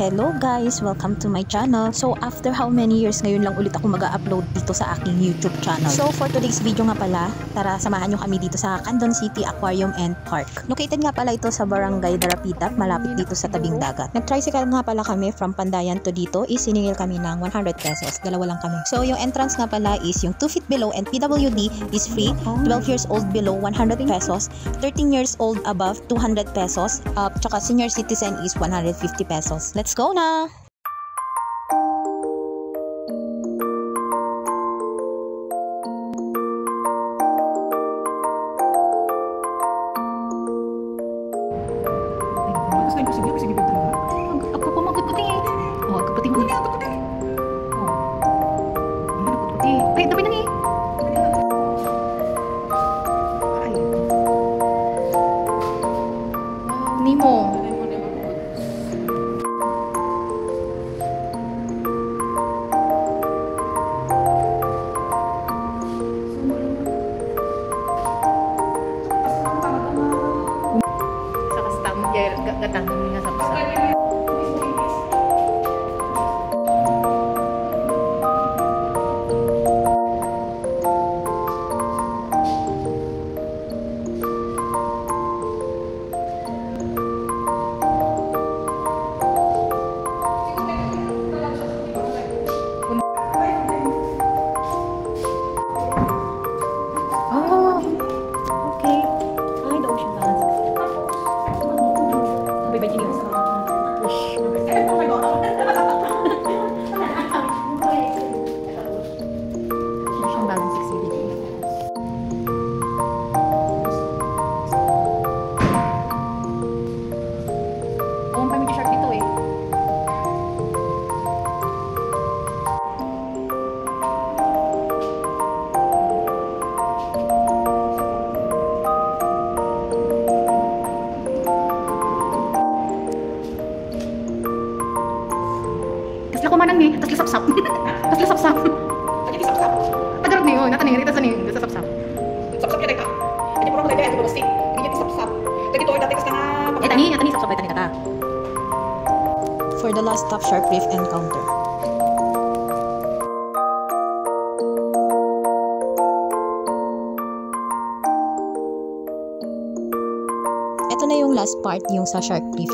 Hello guys! Welcome to my channel. So after how many years ngayon lang ulit ako mag-upload dito sa aking YouTube channel. So for today's video nga pala, tara samahan nyo kami dito sa Candon City Aquarium and Park. Located nga pala ito sa Barangay Darapita, malapit dito sa tabing dagat. Nag-tricycle nga pala kami from Pandayan to dito, isiningil kami ng 100 pesos. Dalawa lang kami. So yung entrance nga pala is yung 2 feet below and PWD is free, 12 years old below 100 pesos, 13 years old above 200 pesos, tsaka senior citizen is 150 pesos. Let's go na! Nemo. Sa kastam, gatang nga sa pasa. Tapos kumanan ni, tapos lisap-sap. Tapos lisap-sap. Tadi lisap-sap. Tagarot niyo, nata ni, rita sa ni, lisap-sap. Lisap-sap ya deka. Jadi puro ko deka, puro stick. Gigi lisap-sap. Tadi to dati ka nga. Tani lisap-sap tani kata. For the last stop, shark reef encounter. Ito na yung last part, yung sa shark reef.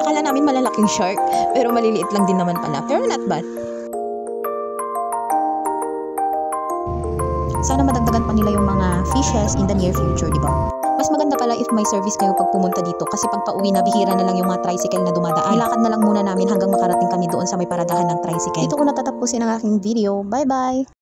Akala namin malalaking shark, pero maliliit lang din naman pala. Pero not bad. Sana madagdagan pa nila yung mga fishes in the near future, di ba? Mas maganda pala if may service kayo pag pumunta dito kasi pag pauwi na, bihira na lang yung mga tricycle na dumadaan. Ilakad na lang muna namin hanggang makarating kami doon sa may paradahan ng tricycle. Dito ko natatapusin ang aking video. Bye-bye!